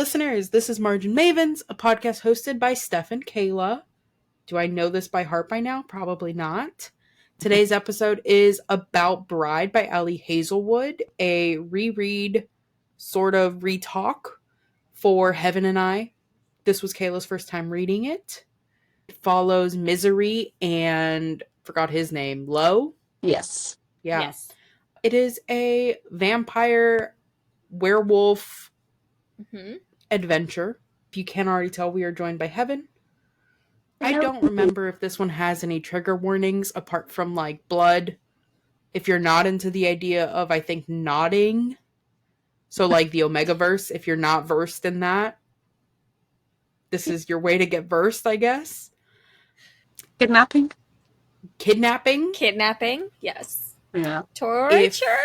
listeners. This is Margin Mavens, a podcast hosted by Steph and Kayla. Do I know this by heart by now? Probably not. Today's episode is About Bride by Ali Hazelwood, a reread, sort of retalk for Heaven and I. This was Kayla's first time reading it. It follows Misery and, forgot his name, Lo? Yes. Yeah. Yes. It is a vampire werewolf adventure. If you can't already tell, we are joined by Heaven. I don't remember if this one has any trigger warnings apart from like blood. If you're not into the idea of, I think, nodding. So like the Omegaverse, if you're not versed in that, this is your way to get versed, I guess. Kidnapping? Kidnapping, yes. Yeah. Torture?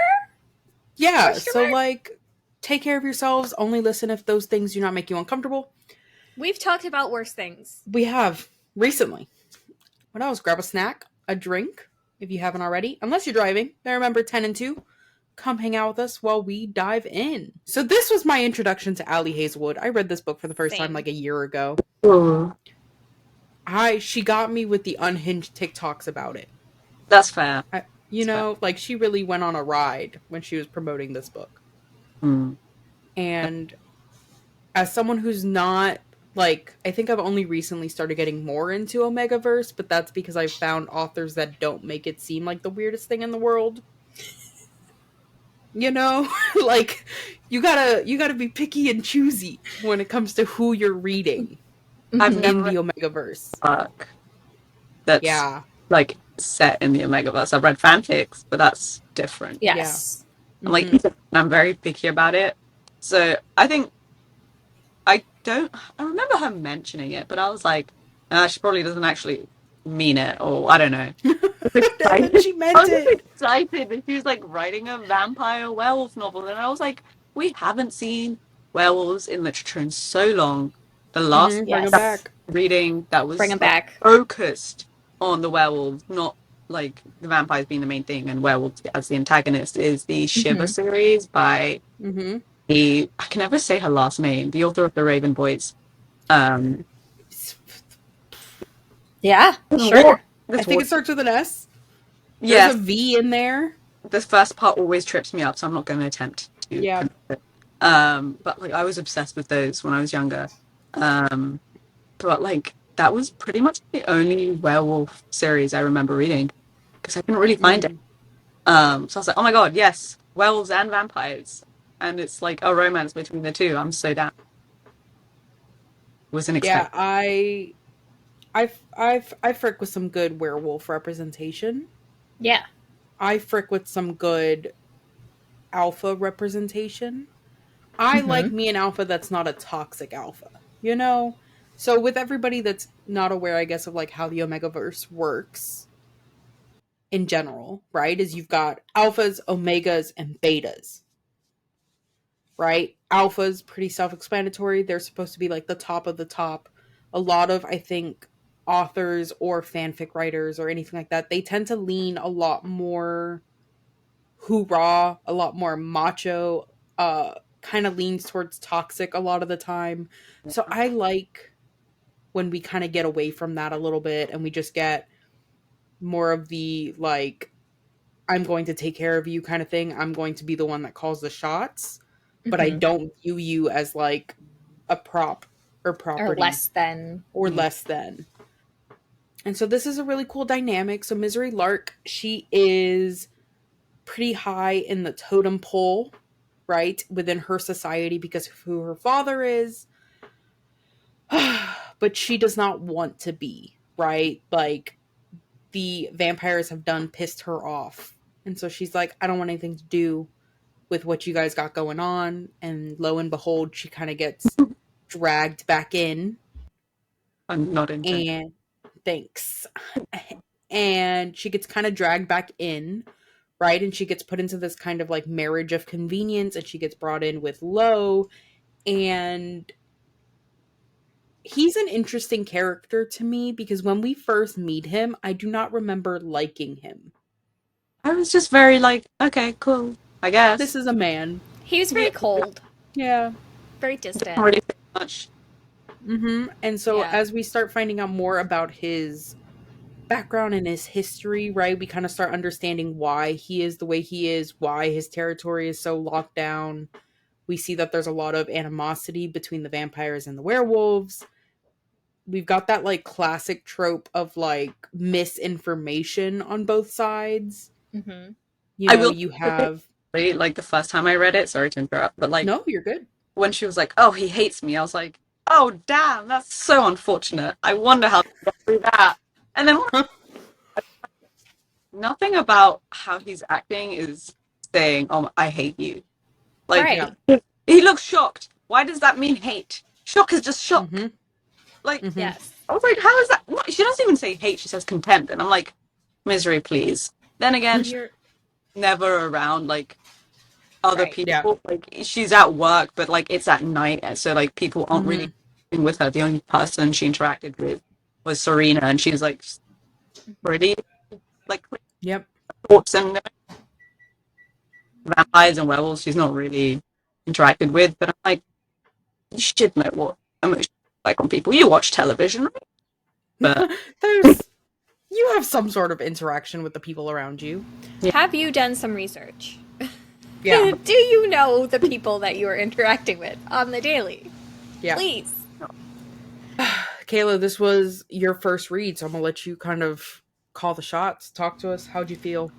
Yeah, so like, take care of yourselves. Only listen if those things do not make you uncomfortable. We've talked about worse things. We have, recently. What else? Grab a snack, a drink, if you haven't already. Unless you're driving. Now remember, 10 and 2. Come hang out with us while we dive in. So this was my introduction to Ali Hazelwood. I read this book for the first time like a year ago. Ooh. She got me with the unhinged TikToks about it. That's fair. Like she really went on a ride when she was promoting this book. And as someone who's not, like, I think I've only recently started getting more into Omegaverse, but that's because I've found authors that don't make it seem like the weirdest thing in the world. You know? Like, you gotta be picky and choosy when it comes to who you're reading in the Omegaverse. Fuck. That's like set in the Omegaverse. I've read fanfics, but that's different. Yes. Yeah. Like, I'm very picky about it. So I think I remember her mentioning it, but I was like, she probably doesn't actually mean it, or I don't know. She meant it. Excited that she was like writing a vampire werewolf novel, and I was like, we haven't seen werewolves in literature in so long. The last reading that was focused on the werewolves, not like the vampires being the main thing and werewolves as the antagonist, is the Shiver series by I can never say her last name, the author of the Raven Boys. Yeah, sure. I think it starts with an S. There's a V in there. This first part always trips me up, so I'm not going to attempt to. Yeah. But like I was obsessed with those when I was younger. But like that was pretty much the only werewolf series I remember reading because I couldn't really find it. So I was like, oh my god, yes, werewolves and vampires, and it's like a romance between the two. I'm so down. Wasn't expecting. Yeah, I frick with some good werewolf representation. Yeah. I frick with some good alpha representation. I like me an alpha that's not a toxic alpha, you know? So with everybody that's not aware, I guess, of like how the Omegaverse works in general, right? Is you've got alphas, omegas, and betas. Right? Alphas, pretty self-explanatory. They're supposed to be like the top of the top. A lot of, I think, authors or fanfic writers or anything like that, they tend to lean a lot more hoorah, a lot more macho, kind of leans towards toxic a lot of the time. So I like when we kind of get away from that a little bit and we just get more of the, like, I'm going to take care of you kind of thing. I'm going to be the one that calls the shots, but I don't view you as like a prop or property. Or less than. And so this is a really cool dynamic. So Misery Lark, she is pretty high in the totem pole, right? Within her society because of who her father is. But she does not want to be, right? Like, the vampires have done pissed her off. And so she's like, I don't want anything to do with what you guys got going on. And lo and behold, she kind of gets dragged back in. I'm not in. And thanks. And she gets kind of dragged back in, right? And she gets put into this kind of like marriage of convenience, and she gets brought in with Lo. And he's an interesting character to me because when we first meet him, I do not remember liking him. I was just very like, okay, cool, I guess. This is a man. He was very cold. Yeah. very distant. Don't really say much. And so Yeah. as we start finding out more about his background and his history, right, we kind of start understanding why he is the way he is, why his territory is so locked down. We see that there's a lot of animosity between the vampires and the werewolves. We've got that like classic trope of like misinformation on both sides. Mm-hmm. You I know, will you have like the first time I read it, sorry to interrupt, but like no, you're good. when she was like, "Oh, he hates me," I was like, "Oh, damn, that's so unfortunate. I wonder how to get through that." And then nothing about how he's acting is saying, "Oh, I hate you." Like Right. Yeah. he looks shocked. Why does that mean hate? Shock is just shock. Like Yes. I was like, how is that? What? She doesn't even say hate. She says contempt, and I'm like, misery, please. Then again, she's You're never around like other right. Yeah. people. Like she's at work, but like it's at night, and so like people aren't really with her. The only person she interacted with was Serena, and she's like pretty like Yep. thoughts and vampires and werewolves. She's not really interacted with, but I'm like, you should know what emotions like on people. You watch television, right? But There's you have some sort of interaction with the people around you. Yeah. Have you done some research? Yeah. Do you know the people that you are interacting with on the daily? Yeah. Please. Kayla, this was your first read, so I'm gonna let you kind of call the shots. Talk to us. How'd you feel?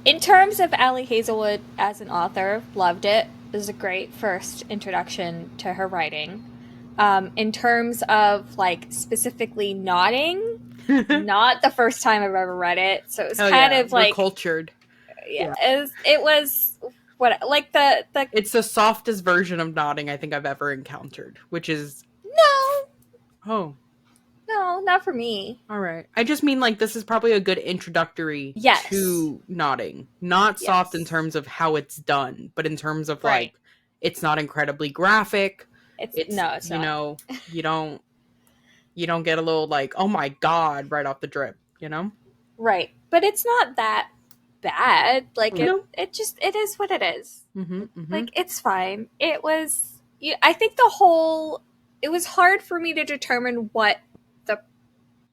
In terms of Ali Hazelwood as an author, loved it. It was a great first introduction to her writing. In terms of like specifically nodding, not the first time I've ever read it, so it was kind of like we're cultured. Yeah, it was what like the It's the softest version of nodding I think I've ever encountered, which is no, not for me. All right. I just mean like this is probably a good introductory Yes. to nodding. Not soft in terms of how it's done, but in terms of like it's not incredibly graphic. It's not. know, you don't get a little like, "Oh my god," right off the drip, you know? Right. But it's not that bad. Like No. it just it is what it is. Mm-hmm. Like it's fine. It was I think it was hard for me to determine what the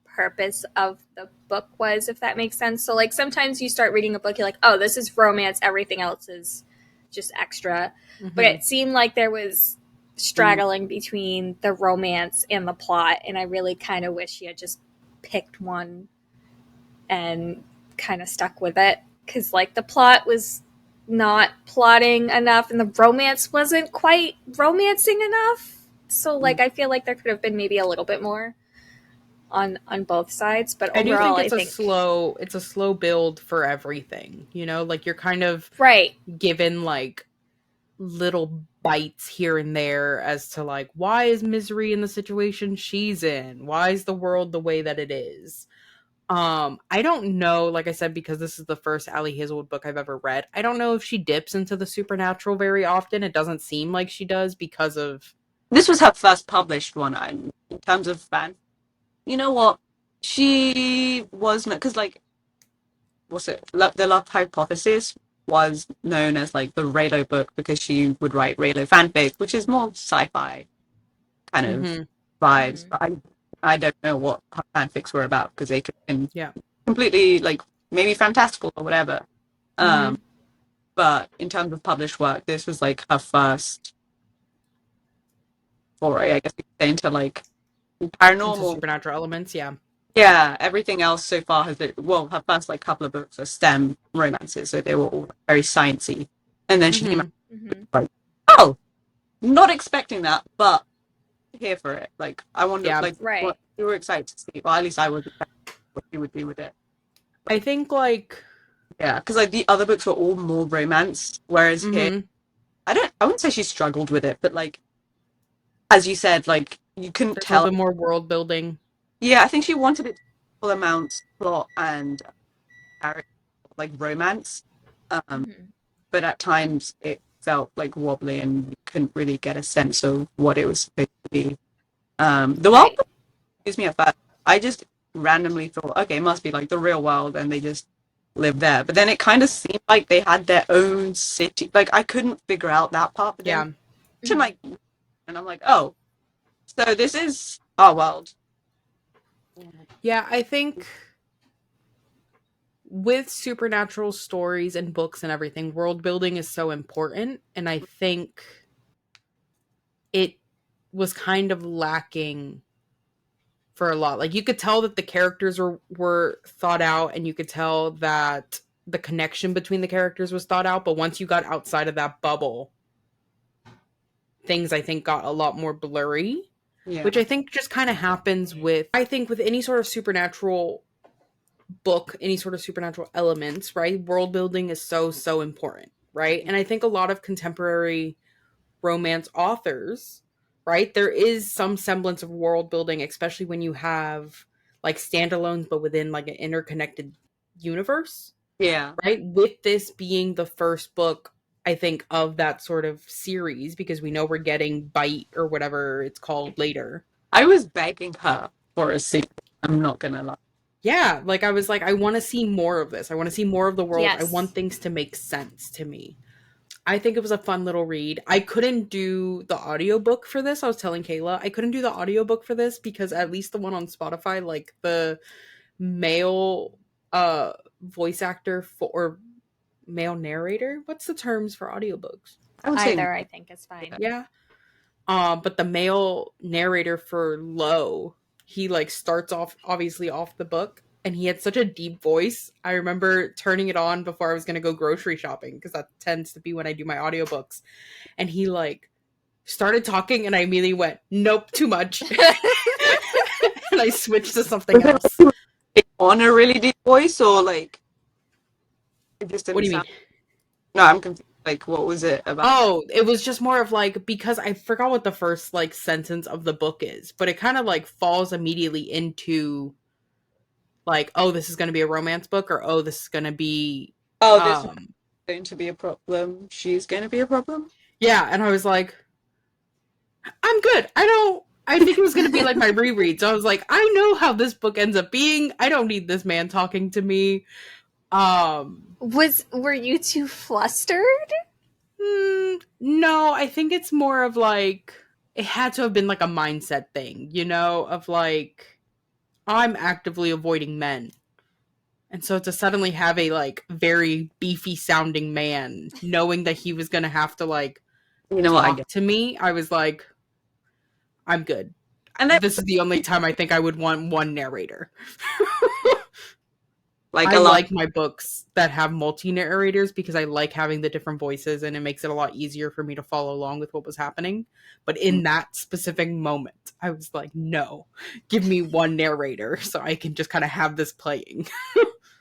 purpose of the book was, if that makes sense. So like sometimes you start reading a book, you're like, oh, this is romance, everything else is just extra. But it seemed like there was straggling between the romance and the plot, and I really kind of wish she had just picked one and kind of stuck with it, because like the plot was not plotting enough and the romance wasn't quite romancing enough. So like I feel like there could have been maybe a little bit more on both sides, but overall I think it's a slow build for everything, you know? Like you're kind of given like little bites here and there as to like, why is Misery in the situation she's in? Why is the world the way that it is? I don't know, like I said, because this is the first Ali Hazelwood book I've ever read. I don't know if she dips into the supernatural very often. It doesn't seem like she does because of this was her first published one in terms of fan. You know what? She was because like what's it? The Love Hypothesis was known as like the Raylo book because she would write Raylo fanfic, which is more sci-fi kind of vibes. But I don't know what her fanfics were about because they could have been completely like maybe fantastical or whatever. But in terms of published work, this was like her first foray, I guess you could say, into like paranormal, into supernatural elements. Yeah, everything else so far has been, well, her first like couple of books are STEM romances, so they were all very sciencey. And then she came out like, oh, not expecting that, but here for it. Like, I wonder, what you were excited to see. Well, at least I was excited what you would do with it. Like, I think like because like the other books were all more romance, whereas here, I wouldn't say she struggled with it, but like, as you said, like you couldn't tell. A little bit more world building. Yeah, I think she wanted it to full amount plot and like romance, but at times it felt like wobbly and you couldn't really get a sense of what it was supposed to be. The world excuse me at first. I just randomly thought, okay, it must be like the real world, and they just live there. But then it kind of seemed like they had their own city. Like, I couldn't figure out that part. But then, like, and I'm like, oh, so this is our world. Yeah, I think with supernatural stories and books and everything, world building is so important. And I think it was kind of lacking for a lot. Like, you could tell that the characters were thought out, and you could tell that the connection between the characters was thought out. But once you got outside of that bubble, things I think got a lot more blurry. Yeah. Which I think just kind of happens with, I think with any sort of supernatural book, any sort of supernatural elements, right? World building is so, so important, right? And I think a lot of contemporary romance authors, right? There is some semblance of world building, especially when you have like standalones, but within like an interconnected universe. Yeah. Right? With this being the first book, I think, of that sort of series, because we know we're getting Bite or whatever it's called later. I was begging her for a sequel. I'm not gonna lie. Yeah, like I was like, I want to see more of this. I want to see more of the world. Yes. I want things to make sense to me. I think it was a fun little read. I couldn't do the audiobook for this. I was telling Kayla, I couldn't do the audiobook for this because at least the one on Spotify, like the male voice actor or male narrator, what's the terms for audiobooks? Either, I think is fine. Yeah. But the male narrator for Low, he like starts off obviously off the book, and he had such a deep voice. I remember turning it on before I was going to go grocery shopping, because that tends to be when I do my audiobooks. And he like started talking, and I immediately went, nope, too much. And I switched to something else. On a really deep voice, or like it just didn't What do you sound... mean? No, I'm confused. Like, what was it about? Oh, it was just more of like, because I forgot what the first like sentence of the book is, but it kind of like falls immediately into like, oh, this is going to be a romance book, or oh, this is going to be this is going to be a problem. She's going to be a problem. Yeah, and I was like, I'm good. I think it was going to be like my reread. So I was like, I know how this book ends up being. I don't need this man talking to me. Were you too flustered? No, I think it's more of like, it had to have been like a mindset thing, you know, of like, I'm actively avoiding men. And so to suddenly have a like very beefy sounding man knowing that he was going to have to like, talk to me, I was like, I'm good. And this is the only time I think I would want one narrator. Like, I like my books that have multi-narrators because I like having the different voices, and it makes it a lot easier for me to follow along with what was happening. But in that specific moment, I was like, no, give me one narrator so I can just kind of have this playing.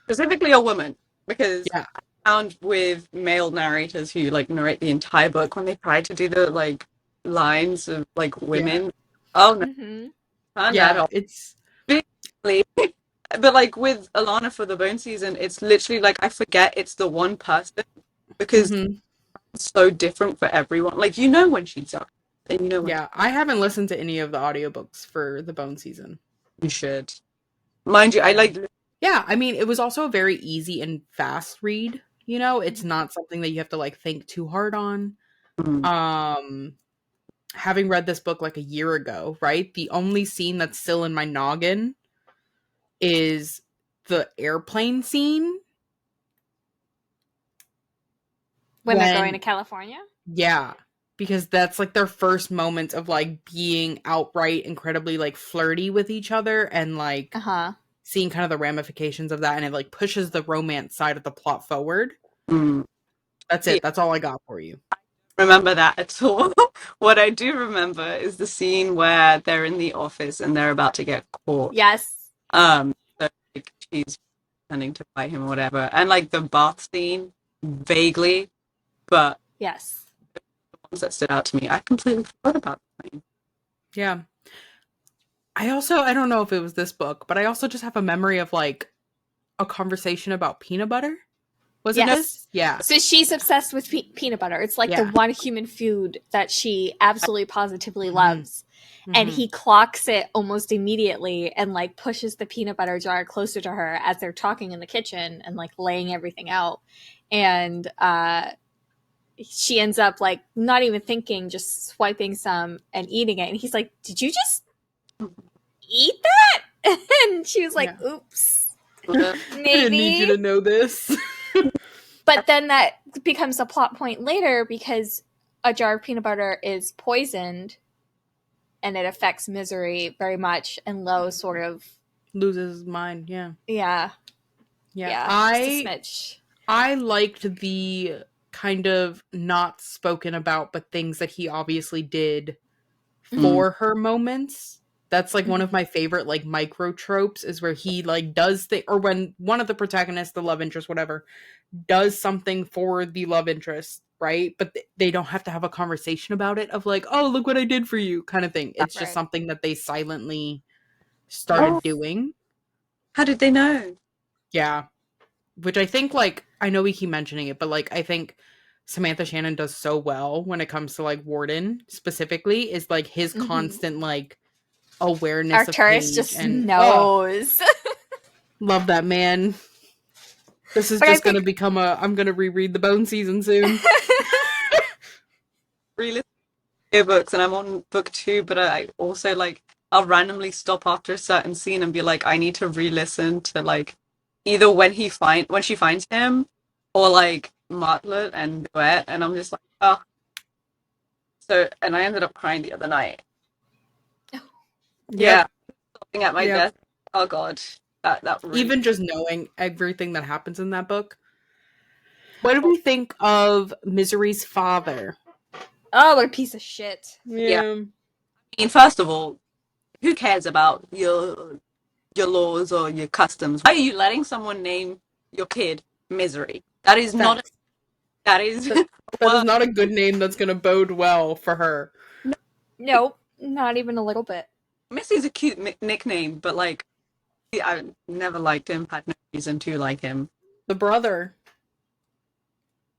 Specifically a woman, because I found with male narrators who like narrate the entire book, when they try to do the like lines of like women, oh no, it's basically. But like with Alana for the Bone season, it's literally like I forget it's the one person, because it's so different for everyone. Like, you know when she's up, and you know when I haven't listened to any of the audiobooks for the Bone season. You should. Mind you, I like... Yeah, I mean, it was also a very easy and fast read, you know? It's not something that you have to like think too hard on. Having read this book like a year ago, right? The only scene that's still in my noggin is the airplane scene. When they're going to California? Yeah. Because that's like their first moment of like being outright incredibly like flirty with each other, and like seeing kind of the ramifications of that, and it like pushes the romance side of the plot forward. That's it. That's all I got for you. Remember that at all. What I do remember is the scene where they're in the office and they're about to get caught. Yes. So like, she's pretending to fight him or whatever, and like the bath scene, vaguely, but yes, the ones that stood out to me, I completely forgot about the scene. Yeah. I don't know if it was this book, but I also just have a memory of like a conversation about peanut butter. Was it this? Yeah. So she's obsessed with peanut butter. It's like the one human food that she absolutely positively loves. and he clocks it almost immediately and like pushes the peanut butter jar closer to her as they're talking in the kitchen and like laying everything out. And she ends up like not even thinking, just swiping some and eating it. And he's like, "Did you just eat that?" And she was like, "Oops, maybe." I didn't need you to know this. But then that becomes a plot point later because a jar of peanut butter is poisoned and it affects Misery very much, and Lo sort of loses his mind. Yeah. Yeah. I liked the kind of not spoken about, but things that he obviously did for her moments. That's like one of my favorite like micro tropes, is where he like does or when one of the protagonists, the love interest, whatever, does something for the love interest, right? But they don't have to have a conversation about it of like, oh, look what I did for you kind of thing. It's just something that they silently started doing. How did they know? Yeah. Which I think, like, I know we keep mentioning it, but like I think Samantha Shannon does so well when it comes to like Warden specifically, is like his constant like awareness of Paige just and knows. Love that man. This is just gonna become I'm gonna reread the Bone season soon. Really books, and I'm on book 2, but I also like I'll randomly stop after a certain scene and be like, I need to re-listen to like either when she finds him, or like Martlet and Duet, and I'm just like, oh. So, and I ended up crying the other night. Yeah, something at my desk. Oh god, that really... Even just knowing everything that happens in that book. What do we think of Misery's father? Oh, what a piece of shit. Yeah. I mean, first of all, who cares about your laws or your customs? Why are you letting someone name your kid Misery? That is not... That is not a good name that's going to bode well for her. Nope, not even a little bit. Missy's a cute nickname, but like, I never liked him, had no reason to like him. The brother.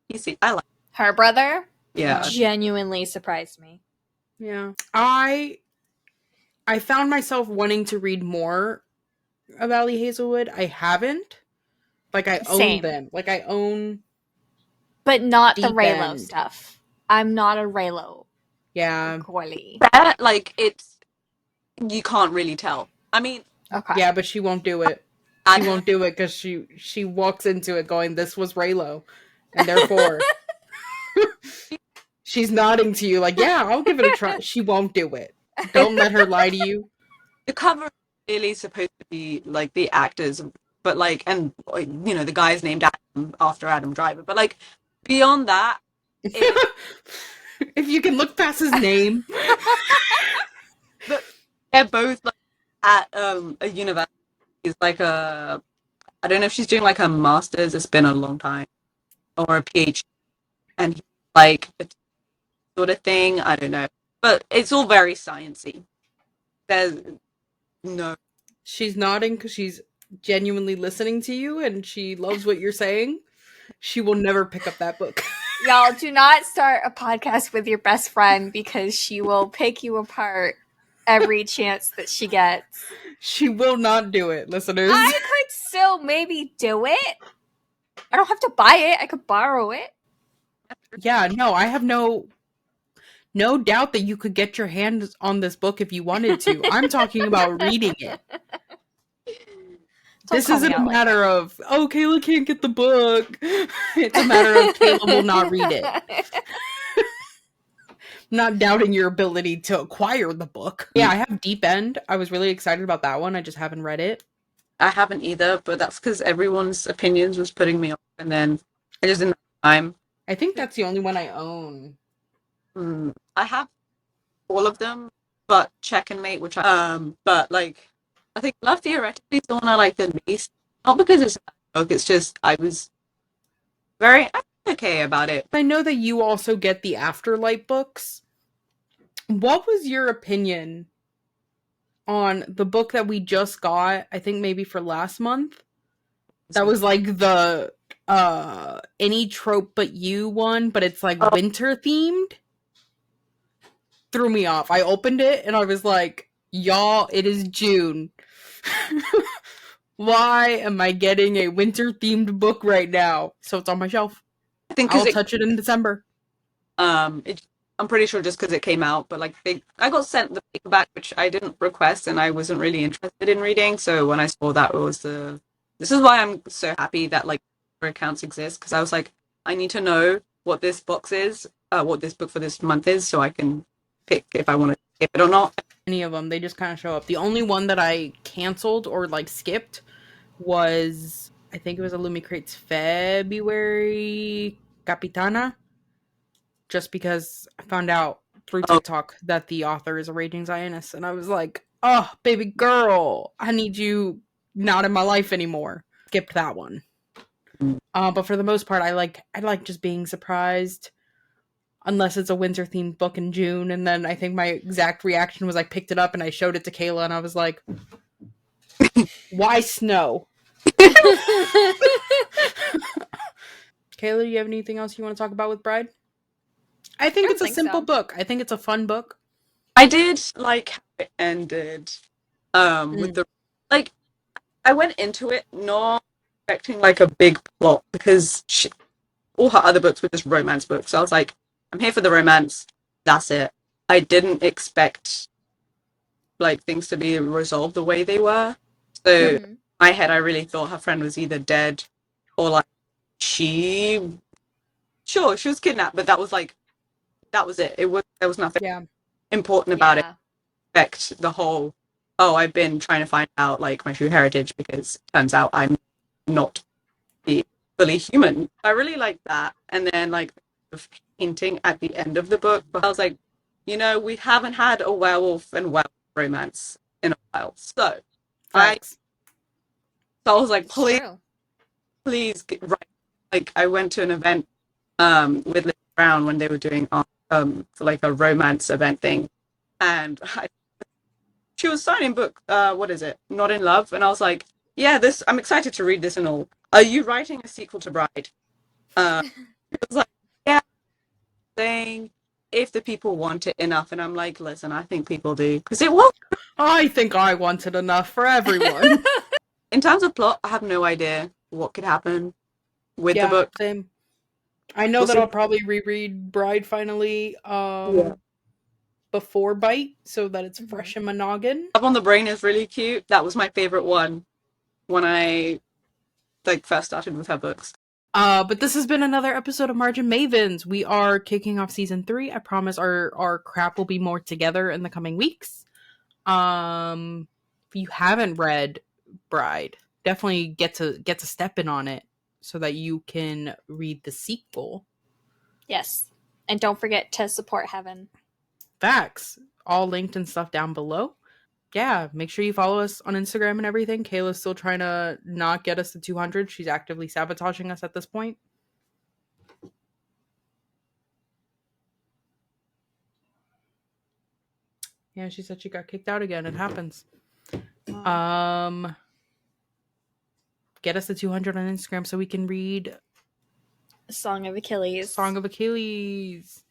You see, I like her brother. Yeah, genuinely surprised me. Yeah, I found myself wanting to read more of Ali Hazelwood. I haven't. Like, I own them. Like, I own... But not the Raylo stuff. I'm not a Raylo. Yeah. Girly. That, like, it's... You can't really tell. I mean... Okay. Yeah, but she won't do it. She won't do it because she walks into it going, this was Raylo. And therefore... she's nodding to you like, yeah, I'll give it a try. She won't do it. Don't let her lie to you. The cover is really supposed to be, like, the actors, but, like, and, you know, the guy's named Adam after Adam Driver, but, like, beyond that... If you can look past his name. But they're both, like, at a university. He's like a... I don't know if she's doing, like, a master's. It's been a long time. Or a PhD. And he's, like... sort of thing. I don't know. But it's all very sciencey. There's no... She's nodding because she's genuinely listening to you and she loves what you're saying. She will never pick up that book. Y'all, do not start a podcast with your best friend because she will pick you apart every chance that she gets. She will not do it, listeners. I could still maybe do it. I don't have to buy it. I could borrow it. Yeah, no, I have no doubt that you could get your hands on this book if you wanted to. I'm talking about reading it. This isn't a matter of, oh, Kayla can't get the book. It's a matter of Kayla will not read it. Not doubting your ability to acquire the book. Yeah, I have Deep End. I was really excited about that one. I just haven't read it. I haven't either, but that's because everyone's opinions was putting me off, and then I just didn't have time. I think that's the only one I own. I have all of them, but Check and Mate, which but like, I think Love Theoretically is the one I like the least. Not because it's a book, it's just I was very okay about it. I know that you also get the Afterlight books. What was your opinion on the book that we just got, I think maybe for last month? That was like the Any Trope But You one, but it's like winter themed. threw me off. I opened it and I was like, y'all, it is June. Why am I getting a winter themed book right now? So it's on my shelf. I think I'll touch it in December. I'm pretty sure just because it came out, but like I got sent the paperback, which I didn't request, and I wasn't really interested in reading. So when I saw that, it was this is why I'm so happy that like accounts exist, because I was like, I need to know what this box is, what this book for this month is, so I can pick if I want to skip it or not. Any of them, they just kind of show up. The only one that I canceled or like skipped was, I think it was a Lumi Crates February Capitana, just because I found out through TikTok that the author is a raging Zionist, and I was like, oh, baby girl, I need you not in my life anymore. Skipped that one. But for the most part, I like just being surprised, unless it's a winter themed book in June. And then I think my exact reaction was I picked it up and I showed it to Kayla and I was like, why snow? Kayla, do you have anything else you want to talk about with Bride? I think it's a simple book. I think it's a fun book. I did like how it ended. With the like, I went into it not expecting like a big plot, because all her other books were just romance books. So I was like, I'm here for the romance. That's it. I didn't expect like things to be resolved the way they were. So in my head, I really thought her friend was either dead or like she was kidnapped, but that was it. There was nothing important about it. Expect the whole, oh, I've been trying to find out like my true heritage because it turns out I'm not the fully human. I really liked that. And then like hinting at the end of the book, but I was like, we haven't had a werewolf and werewolf romance in a while. So I was like, please get right. Like I went to an event with Liz Brown when they were doing for like a romance event thing, and she was signing book, what is it? Not in Love. And I was like, yeah, I'm excited to read this and all. Are you writing a sequel to Bride? It was like, yeah, saying if the people want it enough. And I'm like, listen, I think people do. Because it was. I think I want it enough for everyone. In terms of plot, I have no idea what could happen with the book. Same. I know that I'll probably reread Bride finally. Before Bite, so that it's fresh in my noggin. Up on the Brain is really cute. That was my favorite one when I like first started with her books. But this has been another episode of Margin Mavens. We are kicking off season 3. I promise our crap will be more together in the coming weeks. If you haven't read Bride, definitely get to step in on it so that you can read the sequel. Yes. And don't forget to support Heaven. Facts. All linked and stuff down below. Yeah, make sure you follow us on Instagram and everything. Kayla's still trying to not get us to 200. She's actively sabotaging us at this point. Yeah, she said she got kicked out again. It happens. Get us to 200 on Instagram so we can read Song of Achilles. Song of Achilles.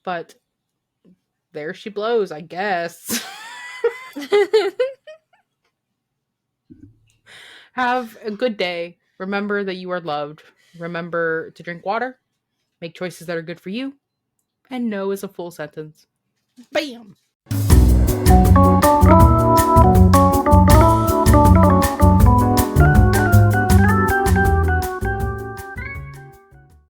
But there she blows, I guess. Have a good day. Remember that you are loved. Remember to drink water. Make choices that are good for you. And no is a full sentence. Bam!